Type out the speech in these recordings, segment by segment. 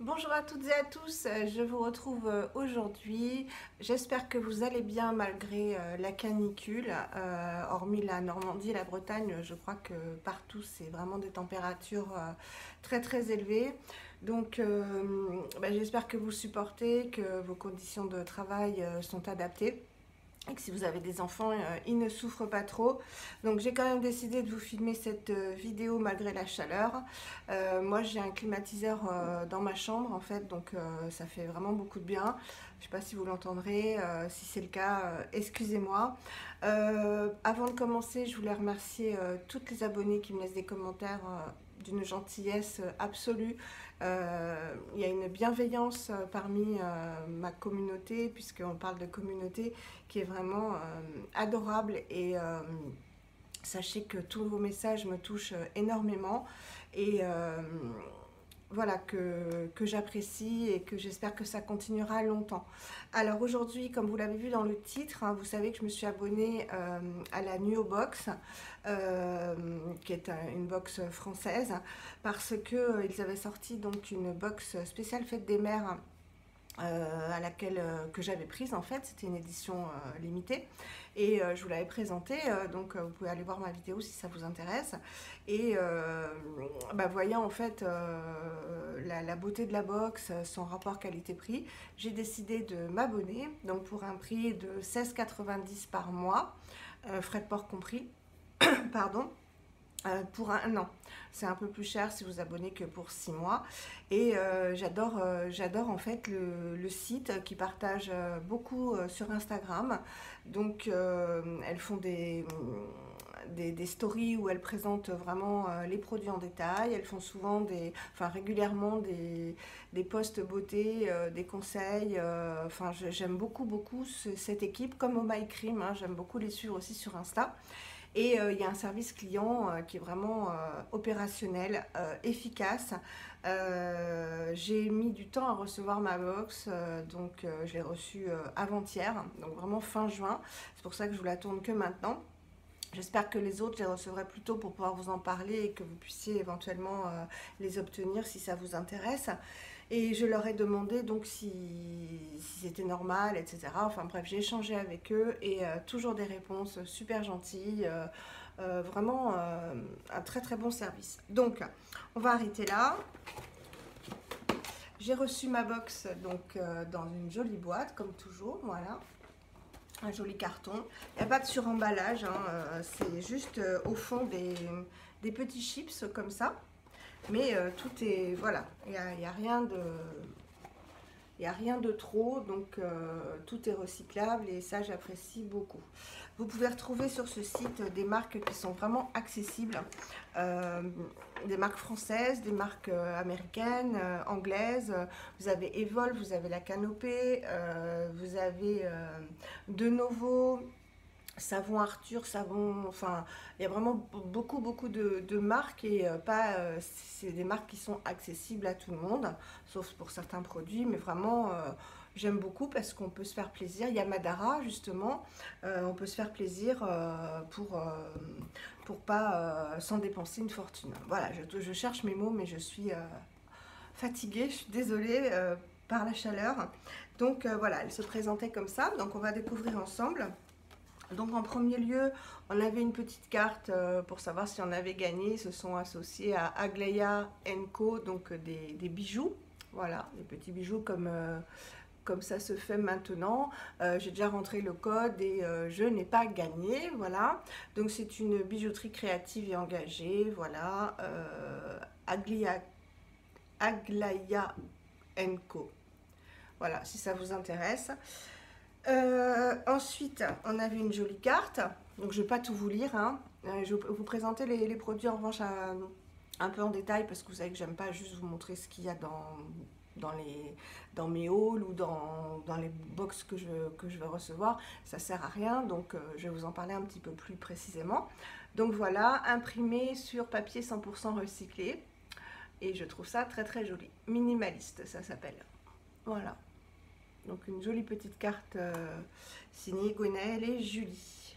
Bonjour à toutes et à tous, je vous retrouve aujourd'hui. J'espère que vous allez bien malgré la canicule. Hormis la Normandie et la Bretagne, je crois que partout c'est vraiment des températures très très élevées. Donc j'espère que vous supportez, que vos conditions de travail sont adaptées. Et que si vous avez des enfants, ils ne souffrent pas trop. Donc j'ai quand même décidé de vous filmer cette vidéo malgré la chaleur. Moi j'ai un climatiseur dans ma chambre en fait, donc ça fait vraiment beaucoup de bien. Je ne sais pas si vous l'entendrez, si c'est le cas, excusez-moi. Avant de commencer, je voulais remercier toutes les abonnés qui me laissent des commentaires d'une gentillesse absolue. Il y a une bienveillance parmi ma communauté, puisqu'on parle de communauté, qui est vraiment adorable et sachez que tous vos messages me touchent énormément et voilà que j'apprécie et que j'espère que ça continuera longtemps. Alors aujourd'hui, comme vous l'avez vu dans le titre, hein, vous savez que je me suis abonnée à la Nuo Box, qui est une box française, parce que ils avaient sorti donc une box spéciale fête des mères à laquelle que j'avais prise en fait, c'était une édition limitée et je vous l'avais présentée, donc vous pouvez aller voir ma vidéo si ça vous intéresse. Et voyant en fait la beauté de la box, son rapport qualité-prix, j'ai décidé de m'abonner, donc pour un prix de 16,90 par mois, frais de port compris, pardon. Pour un an. C'est un peu plus cher si vous abonnez que pour 6 mois. Et j'adore en fait le site qui partage beaucoup sur Instagram. Donc elles font des stories où elles présentent vraiment les produits en détail. Elles font souvent régulièrement des posts beauté, des conseils. J'aime beaucoup cette équipe, comme au My Cream, hein, j'aime beaucoup les suivre aussi sur Insta. Et il y a un service client qui est vraiment opérationnel, efficace. J'ai mis du temps à recevoir ma box, donc je l'ai reçue avant-hier, donc vraiment fin juin. C'est pour ça que je vous la tourne que maintenant. J'espère que les autres, je les recevrai plus tôt pour pouvoir vous en parler et que vous puissiez éventuellement les obtenir si ça vous intéresse. Et je leur ai demandé donc si c'était normal, etc. Enfin bref, j'ai échangé avec eux et toujours des réponses super gentilles. Vraiment un très très bon service. Donc, on va arrêter là. J'ai reçu ma box donc dans une jolie boîte, comme toujours, voilà. Un joli carton. Il n'y a pas de suremballage, hein, c'est juste au fond des petits chips comme ça. Mais tout est, voilà, il y a rien de... Il n'y a rien de trop, donc tout est recyclable et ça j'apprécie beaucoup. Vous pouvez retrouver sur ce site des marques qui sont vraiment accessibles, euh, des marques françaises, des marques américaines, anglaises. Vous avez Evol, vous avez La Canopée, vous avez De Novo, Savon Arthur, Savon, enfin, il y a vraiment beaucoup de marques et c'est des marques qui sont accessibles à tout le monde, sauf pour certains produits, mais vraiment, j'aime beaucoup parce qu'on peut se faire plaisir. Il y a Madara, justement, on peut se faire plaisir pour pas s'en dépenser une fortune. Voilà, je cherche mes mots, mais je suis fatiguée, je suis désolée par la chaleur. Donc voilà, elle se présentait comme ça, donc on va découvrir ensemble. Donc en premier lieu, on avait une petite carte pour savoir si on avait gagné. Ils se sont associés à Aglaia Co, donc des bijoux. Voilà, des petits bijoux comme ça se fait maintenant. J'ai déjà rentré le code et je n'ai pas gagné. Voilà, donc c'est une bijouterie créative et engagée. Voilà, Aglaia Co. Voilà, si ça vous intéresse. Ensuite, on avait une jolie carte. Donc, je ne vais pas tout vous lire, hein. Je vais vous présenter les produits en revanche un peu en détail parce que vous savez que j'aime pas juste vous montrer ce qu'il y a dans mes hauls ou dans les box que je vais recevoir. Ça sert à rien, donc je vais vous en parler un petit peu plus précisément. Donc voilà, imprimé sur papier 100% recyclé. Et je trouve ça très très joli. Minimaliste, ça s'appelle. Voilà. Donc une jolie petite carte signée Gwenaëlle et Julie.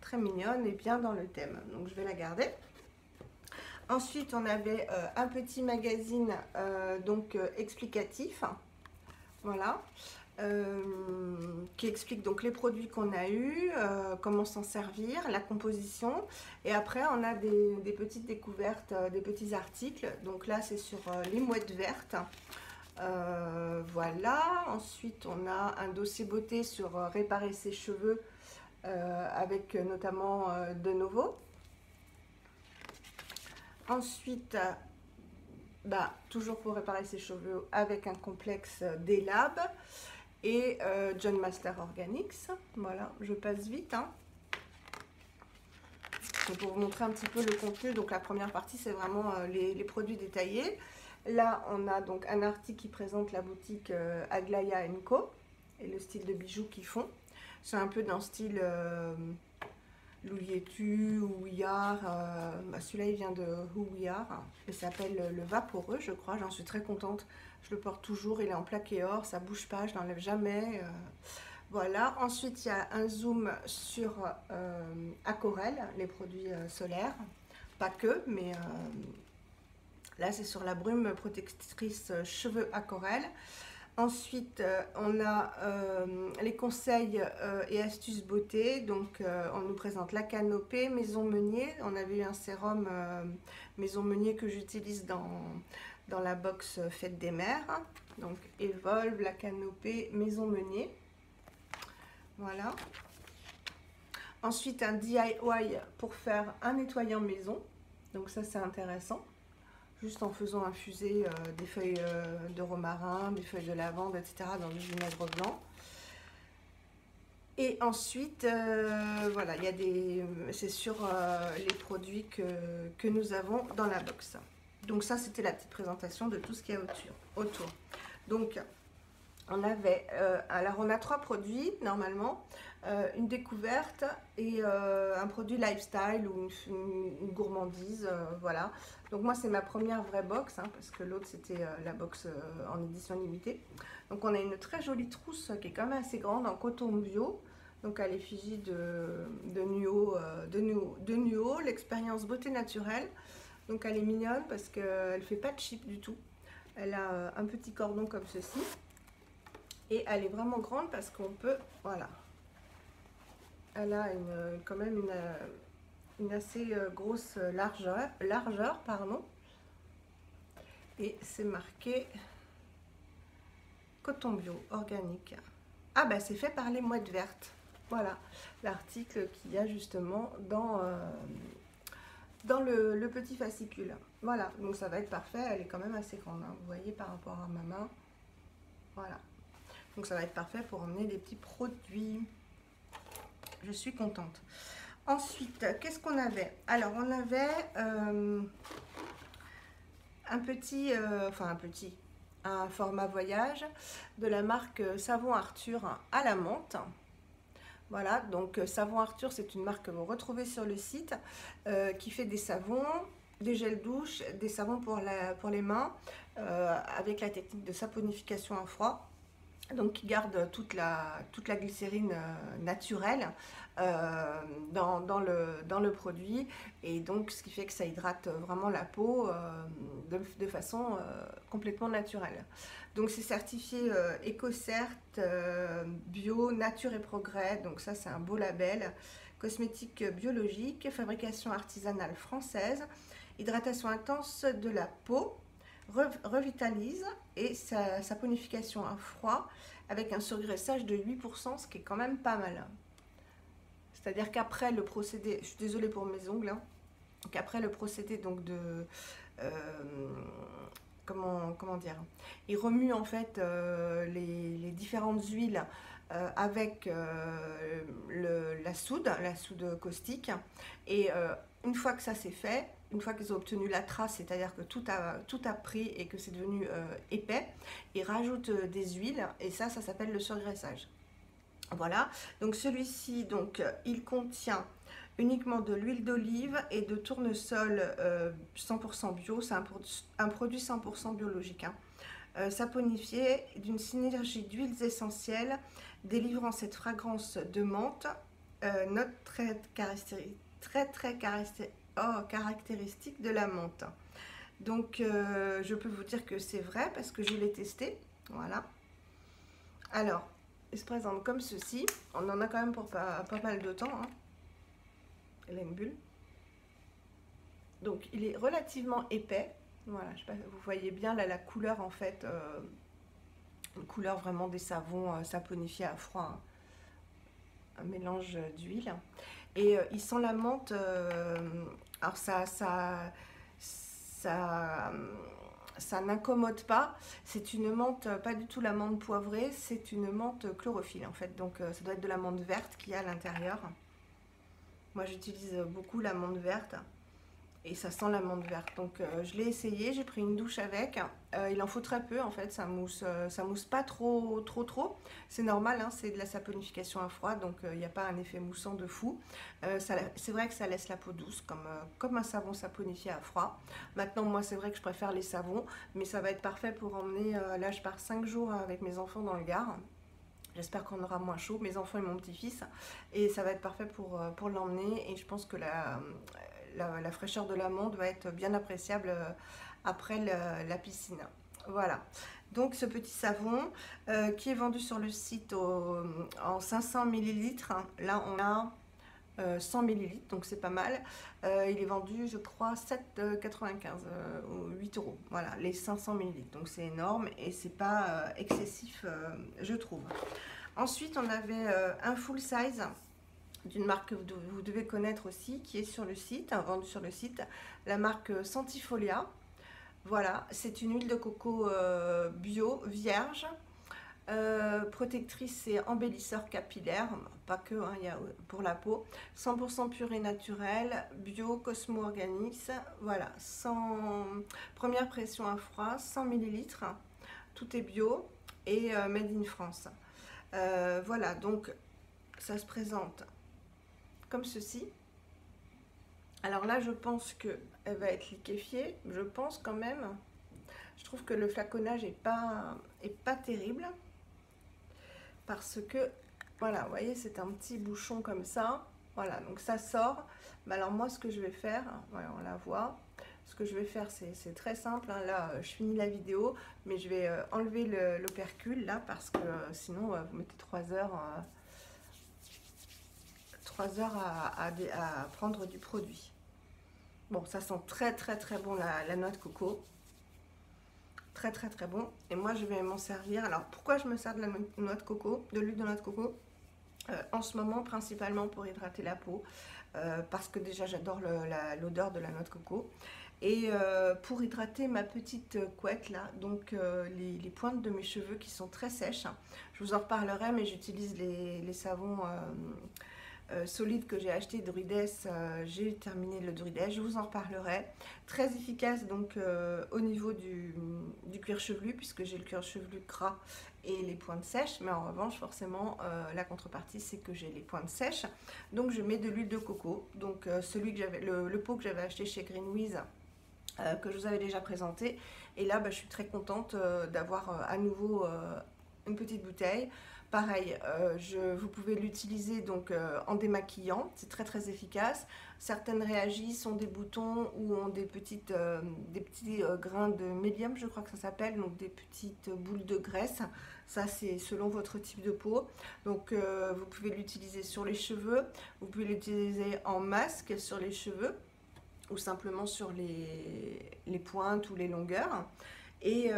Très mignonne et bien dans le thème. Donc je vais la garder. Ensuite, on avait un petit magazine donc explicatif, voilà, qui explique donc les produits qu'on a eus, comment s'en servir, la composition. Et après, on a des petites découvertes, des petits articles. Donc là, c'est sur les mouettes vertes. Voilà. Ensuite, on a un dossier beauté sur réparer ses cheveux avec notamment de nouveau. Ensuite, toujours pour réparer ses cheveux avec un complexe D-Lab et John Master Organics. Voilà, je passe vite. Hein. Donc pour vous montrer un petit peu le contenu, donc la première partie c'est vraiment les produits détaillés. Là on a donc un article qui présente la boutique Aglaia & Co et le style de bijoux qu'ils font. C'est un peu dans le style Louis-tu ou Houillard. Celui-là il vient de Houillard. Il s'appelle le Vaporeux, je crois. J'en suis très contente. Je le porte toujours. Il est en plaqué or. Ça bouge pas. Je l'enlève jamais. Voilà. Ensuite, il y a un zoom sur Aquarelle, les produits solaires. Pas que, mais là c'est sur la brume protectrice cheveux Aquarelle. Ensuite, on a les conseils et astuces beauté. Donc, on nous présente la canopée Maison Meunier. On avait eu un sérum Maison Meunier que j'utilise dans la box Fête des Mères. Donc, Evolve, la canopée Maison Meunier. Voilà. Ensuite, un DIY pour faire un nettoyant maison. Donc, ça, c'est intéressant. Juste en faisant infuser des feuilles de romarin, des feuilles de lavande, etc. dans du vinaigre blanc. Et ensuite, voilà, c'est sur les produits que nous avons dans la box. Donc ça, c'était la petite présentation de tout ce qu'il y a autour. Donc, on avait, alors on a 3 produits normalement, une découverte et un produit lifestyle ou une gourmandise, voilà. Donc moi c'est ma première vraie box, hein, parce que l'autre c'était la box en édition limitée. Donc on a une très jolie trousse qui est quand même assez grande en coton bio, donc à l'effigie de Nuo, l'expérience beauté naturelle. Donc elle est mignonne parce qu'elle fait pas de chip du tout. Elle a un petit cordon comme ceci. Et elle est vraiment grande parce qu'on peut, voilà, elle a quand même une assez grosse largeur, pardon. Et c'est marqué coton bio organique. Ah bah c'est fait par les mouettes vertes. Voilà l'article qu'il y a justement dans le petit fascicule. Voilà, donc ça va être parfait. Elle est quand même assez grande, hein, vous voyez par rapport à ma main. Voilà. Donc ça va être parfait pour emmener des petits produits. Je suis contente. Ensuite, qu'est-ce qu'on avait? Alors, on avait un format voyage de la marque Savon Arthur à la menthe. Voilà, donc Savon Arthur, c'est une marque que vous retrouvez sur le site qui fait des savons, des gels douche, des savons pour les mains avec la technique de saponification à froid. Donc qui garde toute la glycérine naturelle dans le produit, et donc ce qui fait que ça hydrate vraiment la peau de façon complètement naturelle. Donc c'est certifié EcoCert, bio, nature et progrès, donc ça c'est un beau label. Cosmétique biologique, fabrication artisanale française, hydratation intense de la peau, revitalise et sa saponification à froid avec un surgraissage de 8%, ce qui est quand même pas mal. C'est-à-dire qu'après le procédé, je suis désolée pour mes ongles, hein, qu'après le procédé donc de comment dire, il remue en fait les différentes huiles avec la soude caustique, et une fois que ça c'est fait, une fois qu'ils ont obtenu la trace, c'est-à-dire que tout a pris et que c'est devenu épais, ils rajoutent des huiles, et ça s'appelle le surgraissage. Voilà, donc celui-ci, donc il contient uniquement de l'huile d'olive et de tournesol 100% bio. C'est un produit 100% biologique, hein. Saponifié d'une synergie d'huiles essentielles délivrant cette fragrance de menthe, note très oh, caractéristique de la menthe. Donc, je peux vous dire que c'est vrai parce que je l'ai testé. Voilà. Alors, il se présente comme ceci. On en a quand même pour pas mal de temps, hein. Il a une bulle. Donc, il est relativement épais. Voilà, je sais pas, vous voyez bien là la couleur en fait, une couleur vraiment des savons saponifiés à froid, hein. Un mélange d'huile. Et il sent la menthe. Alors ça, ça n'incommode pas. C'est une menthe, pas du tout la menthe poivrée, c'est une menthe chlorophylle en fait. Donc ça doit être de la menthe verte qu'il y a à l'intérieur. Moi j'utilise beaucoup la menthe verte. Et ça sent la menthe verte. Donc je l'ai essayé, j'ai pris une douche avec. Il en faut très peu en fait, ça mousse pas trop. C'est normal, hein, c'est de la saponification à froid, donc il n'y a pas un effet moussant de fou. C'est vrai que ça laisse la peau douce, comme un savon saponifié à froid. Maintenant, moi c'est vrai que je préfère les savons, mais ça va être parfait pour emmener. Là je pars 5 jours avec mes enfants dans le Gard. J'espère qu'on aura moins chaud, mes enfants et mon petit-fils. Et ça va être parfait pour l'emmener. Et je pense que la fraîcheur de l'amande va être bien appréciable après la piscine. Voilà. Donc ce petit savon qui est vendu sur le site en 500 millilitres. Là on a 100 millilitres, donc c'est pas mal. Il est vendu, je crois, 7,95 ou 8 euros. Voilà, les 500 millilitres. Donc c'est énorme et c'est pas excessif, je trouve. Ensuite, on avait un full size d'une marque que vous devez connaître aussi, qui est sur le site, hein, vendue sur le site, la marque Santifolia. Voilà, c'est une huile de coco bio, vierge, protectrice et embellisseur capillaire, pas que, hein, y a pour la peau, 100% pur et naturel, bio, Cosmo Organics, voilà, première pression à froid, 100 millilitres, tout est bio et made in France. Voilà, donc ça se présente comme ceci. Alors là, je pense qu'elle va être liquéfiée, je pense quand même. Je trouve que le flaconnage est pas terrible. Parce que, voilà, vous voyez, c'est un petit bouchon comme ça. Voilà, donc ça sort. Mais alors moi, ce que je vais faire, voilà, on la voit. Ce que je vais faire, c'est très simple, hein. Là, je finis la vidéo, mais je vais enlever l'opercule, là, parce que sinon, vous mettez 3 heures... 3 heures à prendre du produit. Bon, ça sent très bon la noix de coco. Très bon. Et moi, je vais m'en servir. Alors, pourquoi je me sers de la noix de coco, de l'huile de noix de coco en ce moment, principalement pour hydrater la peau. Parce que déjà, j'adore l'odeur de la noix de coco. Et pour hydrater ma petite couette là, donc les pointes de mes cheveux qui sont très sèches. Je vous en reparlerai, mais j'utilise les savons... solide que j'ai acheté, Druides. J'ai terminé le Druides, je vous en reparlerai. Très efficace donc au niveau du cuir chevelu, puisque j'ai le cuir chevelu gras et les pointes sèches, mais en revanche forcément la contrepartie c'est que j'ai les pointes sèches. Donc je mets de l'huile de coco, donc celui que j'avais, le pot que j'avais acheté chez Greenwiz, que je vous avais déjà présenté. Et là je suis très contente d'avoir à nouveau une petite bouteille. Pareil, vous pouvez l'utiliser donc en démaquillant, c'est très efficace. Certaines réagissent, ont des boutons ou ont des petits grains de médium, je crois que ça s'appelle, donc des petites boules de graisse. Ça c'est selon votre type de peau. Donc vous pouvez l'utiliser sur les cheveux, vous pouvez l'utiliser en masque sur les cheveux ou simplement sur les pointes ou les longueurs. Et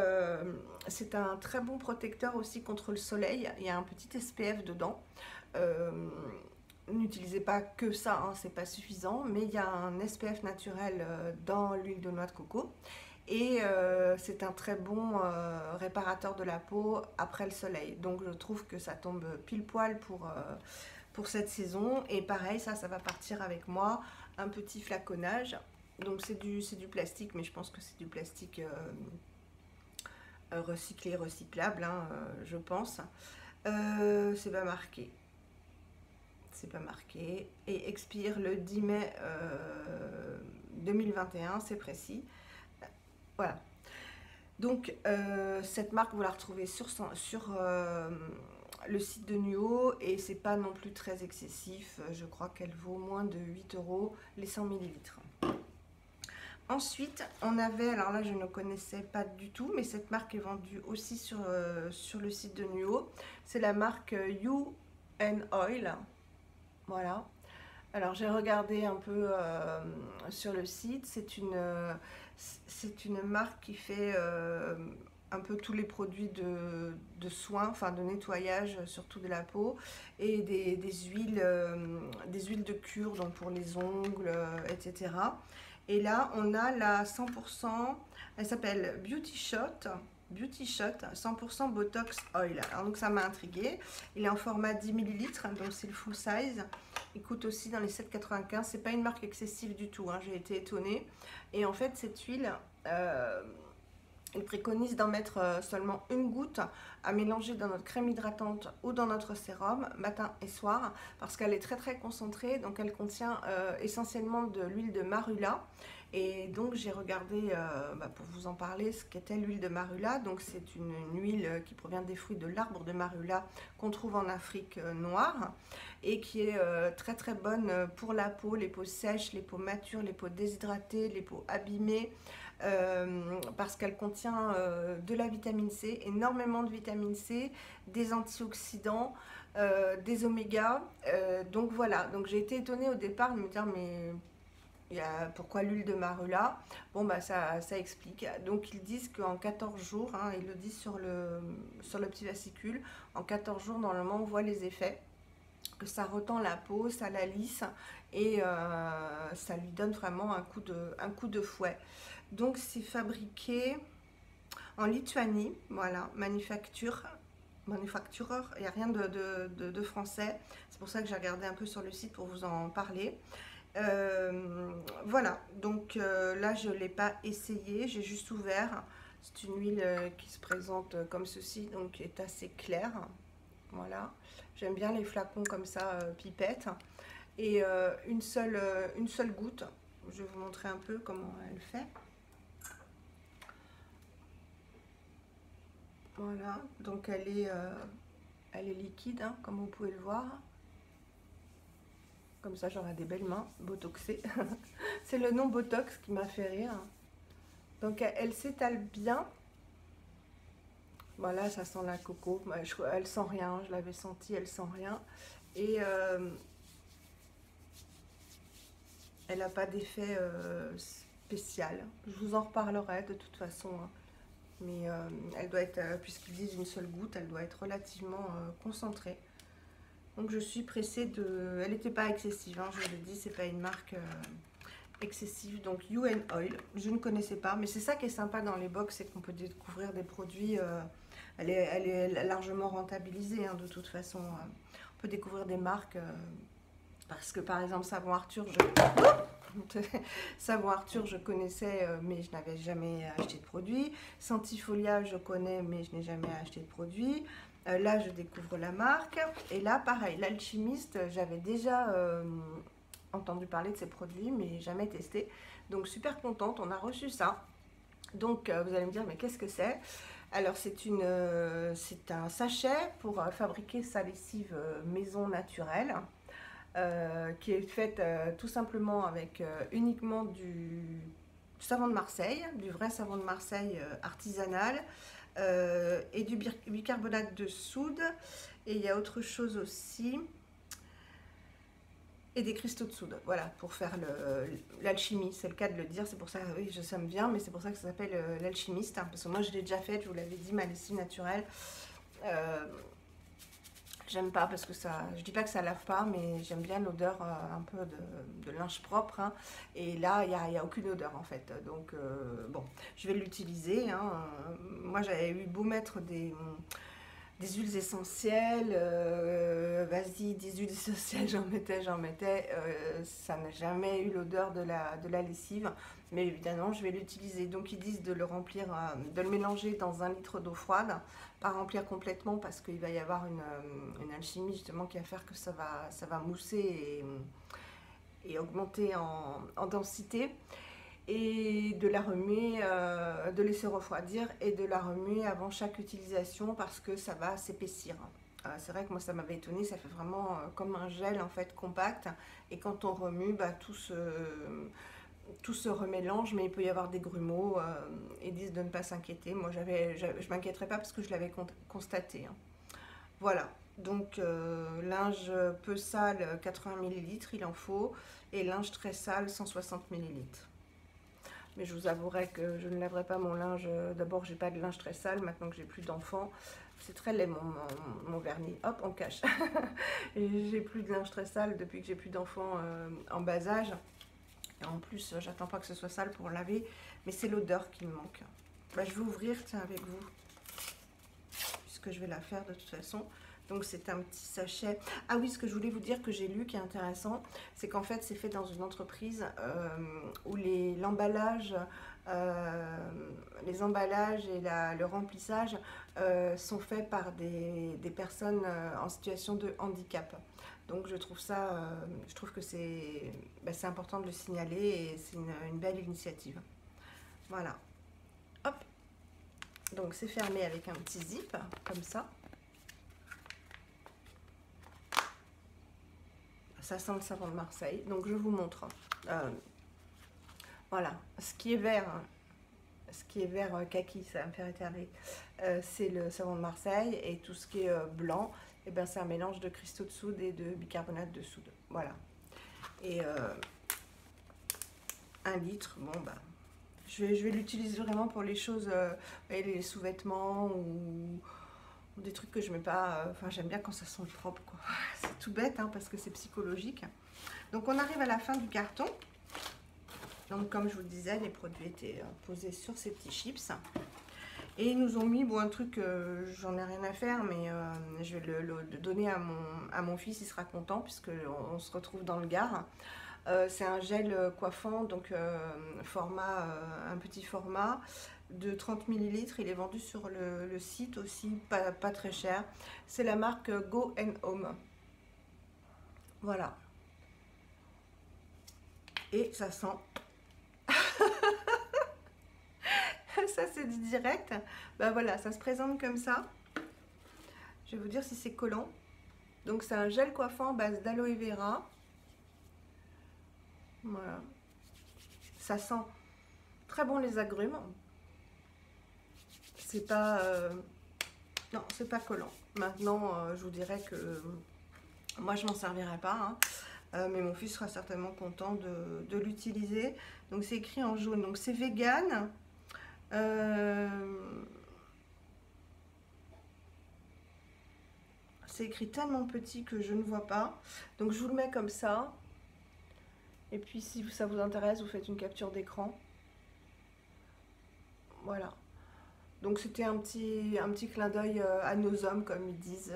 c'est un très bon protecteur aussi contre le soleil. Il y a un petit SPF dedans. N'utilisez pas que ça, hein, c'est pas suffisant, mais il y a un SPF naturel dans l'huile de noix de coco. Et c'est un très bon réparateur de la peau après le soleil. Donc je trouve que ça tombe pile poil pour cette saison. Et pareil, ça va partir avec moi. Un petit flaconnage. Donc c'est du plastique, mais je pense que c'est du plastique... recyclé, recyclable, hein, je pense. C'est pas marqué. C'est pas marqué. Et expire le 10 mai 2021, c'est précis. Voilà. Donc, cette marque, vous la retrouvez sur le site de Nuo et c'est pas non plus très excessif. Je crois qu'elle vaut moins de 8 euros les 100 millilitres. Ensuite, on avait, alors là je ne connaissais pas du tout, mais cette marque est vendue aussi sur le site de Nuo. C'est la marque You and Oil. Voilà. Alors j'ai regardé un peu sur le site. C'est une marque qui fait un peu tous les produits de soins, enfin de nettoyage surtout de la peau et des huiles de cure, donc pour les ongles, etc. Et là, on a la 100%, elle s'appelle Beauty Shot 100% Botox Oil. Alors, donc ça m'a intriguée. Il est en format 10 millilitres, donc c'est le full size. Il coûte aussi dans les 7,95 €. C'est pas une marque excessive du tout, hein, j'ai été étonnée. Et en fait, cette huile, il préconise d'en mettre seulement une goutte à mélanger dans notre crème hydratante ou dans notre sérum matin et soir parce qu'elle est très très concentrée, donc elle contient essentiellement de l'huile de marula. Et donc j'ai regardé pour vous en parler ce qu'était l'huile de marula. Donc c'est une huile qui provient des fruits de l'arbre de marula qu'on trouve en Afrique noire et qui est très très bonne pour la peau, les peaux sèches, les peaux matures, les peaux déshydratées, les peaux abîmées. Parce qu'elle contient de la vitamine C, énormément de vitamine C, des antioxydants, des oméga. Donc voilà, donc j'ai été étonnée au départ de me dire mais pourquoi l'huile de marula? Bon bah ça explique. Donc ils disent qu'en 14 jours, hein, ils le disent sur le petit fascicule, en 14 jours normalement on voit les effets, que ça retend la peau, ça la lisse et ça lui donne vraiment un coup de fouet. Donc c'est fabriqué en Lituanie, voilà, manufactureur, il n'y a rien de français. C'est pour ça que j'ai regardé un peu sur le site pour vous en parler. Voilà, donc là je ne l'ai pas essayé, j'ai juste ouvert. C'est une huile qui se présente comme ceci, donc qui est assez claire. Voilà, j'aime bien les flacons comme ça, pipette. Et une seule goutte, je vais vous montrer un peu comment elle fait. Voilà, donc elle est liquide, hein, comme vous pouvez le voir. Comme ça, j'aurai des belles mains botoxées. C'est le nom Botox qui m'a fait rire. Donc elle s'étale bien. Voilà, ça sent la coco. Elle sent rien, je l'avais senti, elle sent rien. Et elle n'a pas d'effet spécial. Je vous en reparlerai de toute façon, hein. Mais elle doit être, puisqu'ils disent une seule goutte, elle doit être relativement concentrée. Donc je suis pressée de... Elle n'était pas excessive, hein, je le dis, c'est pas une marque excessive. Donc You and Oil, je ne connaissais pas, mais c'est ça qui est sympa dans les box, c'est qu'on peut découvrir des produits. Elle est largement rentabilisée, hein, de toute façon. On peut découvrir des marques, parce que par exemple Savon Arthur, Savon Arthur, je connaissais, mais je n'avais jamais acheté de produit. Sentifolia, je connais, mais je n'ai jamais acheté de produit. Là, je découvre la marque. Et là, pareil, l'Alchimiste, j'avais déjà entendu parler de ces produits, mais jamais testé. Donc, super contente, on a reçu ça. Donc, vous allez me dire, mais qu'est-ce que c'est? Alors, c'est un sachet pour fabriquer sa lessive maison naturelle. Qui est faite tout simplement avec uniquement du savon de Marseille, du vrai savon de Marseille artisanal, et du bicarbonate de soude. Et il y a autre chose aussi, et des cristaux de soude, voilà, pour faire l'alchimie, c'est le cas de le dire, c'est pour ça, oui, ça me vient, mais c'est pour ça que ça s'appelle l'alchimiste, hein, parce que moi je l'ai déjà faite, je vous l'avais dit, ma lessive naturelle. J'aime pas parce que ça, je dis pas que ça lave pas, mais j'aime bien l'odeur un peu de linge propre, hein. Et là, il n'y a aucune odeur en fait. Donc, bon, je vais l'utiliser, hein. Moi, j'avais eu beau mettre des huiles essentielles, vas-y, des huiles essentielles, j'en mettais. Ça n'a jamais eu l'odeur de la lessive. Mais évidemment, je vais l'utiliser. Donc, ils disent de le remplir, de le mélanger dans 1 litre d'eau froide. Pas remplir complètement parce qu'il va y avoir une alchimie justement qui va faire que ça va mousser et augmenter en densité. Et de la remuer, de laisser refroidir et de la remuer avant chaque utilisation parce que ça va s'épaissir. C'est vrai que moi ça m'avait étonné, ça fait vraiment comme un gel en fait compact, et quand on remue, bah, tout se remélange, mais il peut y avoir des grumeaux. Ils disent de ne pas s'inquiéter. Moi je m'inquiéterais pas parce que je l'avais constaté, hein. Voilà, donc linge peu sale 80 millilitres il en faut, et linge très sale 160 millilitres. Mais je vous avouerai que je ne laverai pas mon linge. D'abord, j'ai pas de linge très sale maintenant que j'ai plus d'enfants. C'est très laid mon vernis. Hop, on cache. Et j'ai plus de linge très sale depuis que j'ai plus d'enfants en bas âge. Et en plus, j'attends pas que ce soit sale pour laver, mais c'est l'odeur qui me manque. Bah, je vais ouvrir, tiens, avec vous, puisque je vais la faire de toute façon. Donc c'est un petit sachet. Ah oui, ce que je voulais vous dire que j'ai lu qui est intéressant, c'est qu'en fait c'est fait dans une entreprise où l'emballage les emballages et le remplissage sont faits par des personnes en situation de handicap. Donc je trouve je trouve que c'est important de le signaler, et c'est une belle initiative. Voilà. Hop. Donc c'est fermé avec un petit zip, comme ça. Ça sent le savon de Marseille. Donc je vous montre. Voilà. Ce qui est vert kaki, ça va me faire éterner, c'est le savon de Marseille. Et tout ce qui est blanc, eh ben, c'est un mélange de cristaux de soude et de bicarbonate de soude. Voilà. Et 1 litre, bon bah, je vais l'utiliser vraiment pour les choses, les sous-vêtements ou des trucs que je mets pas. Enfin, j'aime bien quand ça sent propre, quoi. C'est tout bête, hein, parce que c'est psychologique. Donc on arrive à la fin du carton. Donc comme je vous le disais, les produits étaient posés sur ces petits chips. Et ils nous ont mis, bon, un truc, j'en ai rien à faire, mais je vais le donner à mon fils, il sera content, puisque on se retrouve dans le Gard. C'est un gel coiffant, donc un petit format de 30 millilitres. Il est vendu sur le site aussi, pas très cher. C'est la marque Go & Home. Voilà. Et ça sent... ça c'est du direct. Ben voilà, ça se présente comme ça. Je vais vous dire si c'est collant. Donc c'est un gel coiffant à base d'aloe vera. Voilà. Ça sent très bon les agrumes. C'est pas... non, c'est pas collant. Maintenant, je vous dirais que moi je m'en servirai pas, hein. Mais mon fils sera certainement content de l'utiliser. Donc c'est écrit en jaune, donc c'est vegan. C'est écrit tellement petit que je ne vois pas. Donc je vous le mets comme ça. Et puis si ça vous intéresse, vous faites une capture d'écran. Voilà. Donc c'était un petit clin d'œil à nos hommes, comme ils disent.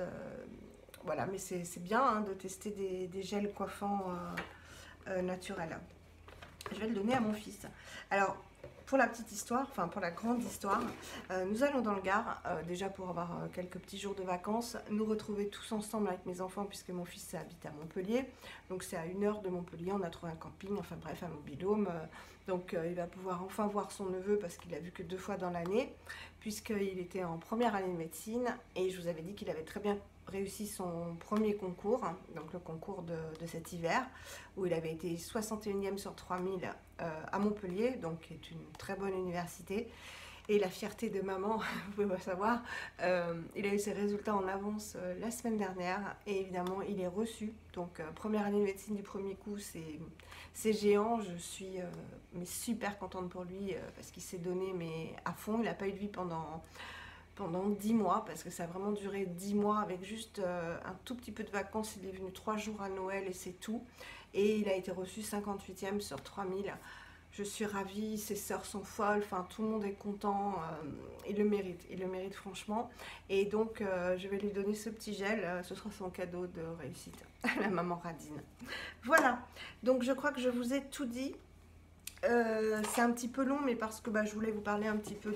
Voilà, mais c'est bien, hein, de tester des gels coiffants naturels. Je vais le donner à mon fils. Alors, pour la petite histoire, enfin pour la grande histoire, nous allons dans le Gard, déjà pour avoir quelques petits jours de vacances, nous retrouver tous ensemble avec mes enfants, puisque mon fils habite à Montpellier, donc c'est à 1 heure de Montpellier. On a trouvé un camping, enfin bref, un mobil-home, donc il va pouvoir enfin voir son neveu, parce qu'il l'a vu que 2 fois dans l'année, puisqu'il était en première année de médecine, et je vous avais dit qu'il avait très bien réussi son premier concours, hein, donc le concours de cet hiver, où il avait été 61e sur 3000 à Montpellier, donc qui est une très bonne université. Et la fierté de maman, vous pouvez pas savoir, il a eu ses résultats en avance la semaine dernière, et évidemment il est reçu. Donc première année de médecine du premier coup, c'est géant. Je suis mais super contente pour lui, parce qu'il s'est donné mais à fond. Il n'a pas eu de vie pendant 10 mois, parce que ça a vraiment duré 10 mois avec juste un tout petit peu de vacances. Il est venu 3 jours à Noël et c'est tout. Et il a été reçu 58e sur 3000. Je suis ravie, ses sœurs sont folles, enfin tout le monde est content. Il le mérite franchement. Et donc je vais lui donner ce petit gel, ce sera son cadeau de réussite à la maman Radine. Voilà, donc je crois que je vous ai tout dit. C'est un petit peu long, mais parce que je voulais vous parler un petit peu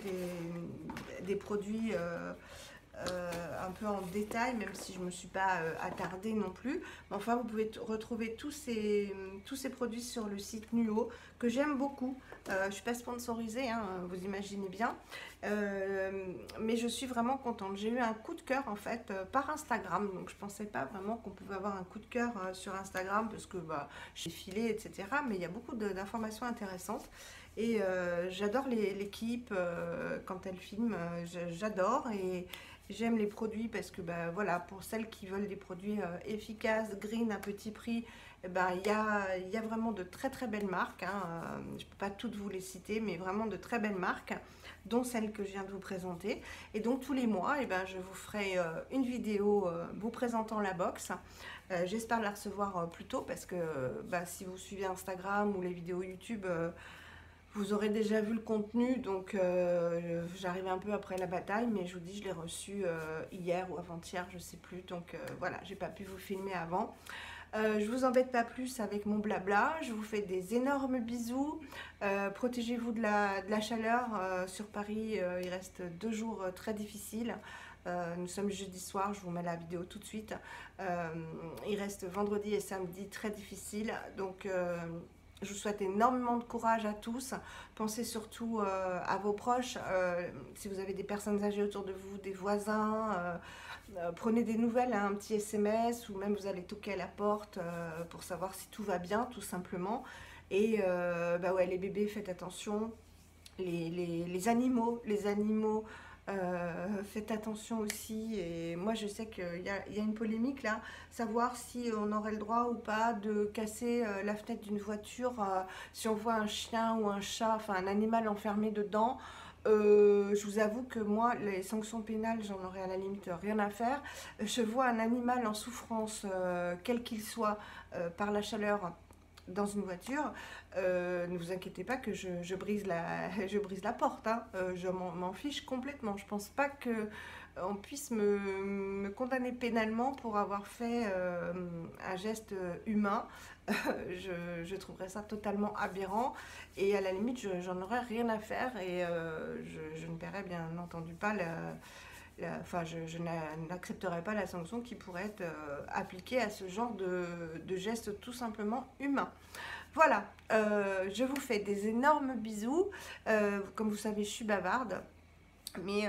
des produits un peu en détail, même si je ne me suis pas attardée non plus. Mais enfin, vous pouvez retrouver tous ces produits sur le site Nuo, que j'aime beaucoup. Je ne suis pas sponsorisée, hein, vous imaginez bien. Mais je suis vraiment contente. J'ai eu un coup de cœur en fait par Instagram. Donc je ne pensais pas vraiment qu'on pouvait avoir un coup de cœur sur Instagram parce que bah, j'ai filé, etc. Mais il y a beaucoup d'informations intéressantes. Et j'adore l'équipe quand elle filme, j'adore. Et j'aime les produits parce que bah, voilà, pour celles qui veulent des produits efficaces, green, à petit prix, eh ben, il y a vraiment de très très belles marques, hein. Je ne peux pas toutes vous les citer, mais vraiment de très belles marques, dont celle que je viens de vous présenter. Et donc tous les mois, eh ben, je vous ferai une vidéo vous présentant la box. J'espère la recevoir plus tôt parce que bah, si vous suivez Instagram ou les vidéos YouTube, vous aurez déjà vu le contenu, donc j'arrive un peu après la bataille, mais je vous dis, je l'ai reçu hier ou avant-hier, je sais plus, donc voilà, j'ai pas pu vous filmer avant. Je vous embête pas plus avec mon blabla, je vous fais des énormes bisous, protégez-vous de la chaleur, sur Paris il reste 2 jours très difficiles. Nous sommes jeudi soir, je vous mets la vidéo tout de suite. Il reste vendredi et samedi très difficiles, donc je vous souhaite énormément de courage à tous. Pensez surtout à vos proches. Si vous avez des personnes âgées autour de vous, des voisins, prenez des nouvelles, hein, un petit SMS ou même vous allez toquer à la porte pour savoir si tout va bien, tout simplement. Et bah ouais, les bébés, faites attention. Les animaux, faites attention aussi. Et moi, je sais qu'il y a une polémique là, savoir si on aurait le droit ou pas de casser la fenêtre d'une voiture si on voit un chien ou un chat, enfin un animal enfermé dedans. Je vous avoue que moi, les sanctions pénales, j'en aurais à la limite rien à faire. Je vois un animal en souffrance, quel qu'il soit, par la chaleur dans une voiture, ne vous inquiétez pas que je brise je brise la porte, hein. Je m'en fiche complètement. Je pense pas que on puisse me condamner pénalement pour avoir fait un geste humain. Je trouverais ça totalement aberrant et à la limite, j'en aurais rien à faire et je ne paierais bien entendu pas enfin, je n'accepterai pas la sanction qui pourrait être appliquée à ce genre de geste tout simplement humain. Voilà, je vous fais des énormes bisous. Comme vous savez, je suis bavarde, mais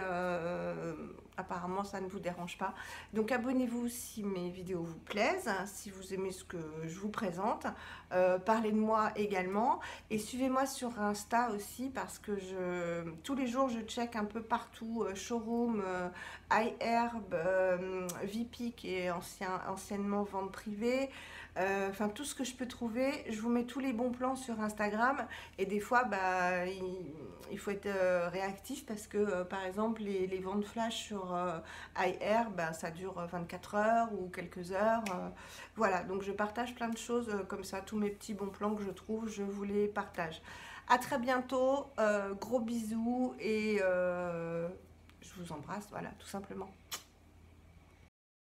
apparemment ça ne vous dérange pas. Donc abonnez-vous si mes vidéos vous plaisent, hein, si vous aimez ce que je vous présente. Parlez de moi également et suivez-moi sur Insta aussi parce que tous les jours je check un peu partout, showroom, iHerb, VP qui est anciennement vente privée. Enfin tout ce que je peux trouver, je vous mets tous les bons plans sur Instagram et des fois bah, il faut être réactif parce que par exemple les ventes flash sur iHerb, bah, ça dure 24 heures ou quelques heures, voilà, donc je partage plein de choses comme ça, tous mes petits bons plans que je trouve, je vous les partage. À très bientôt, gros bisous et je vous embrasse, voilà, tout simplement.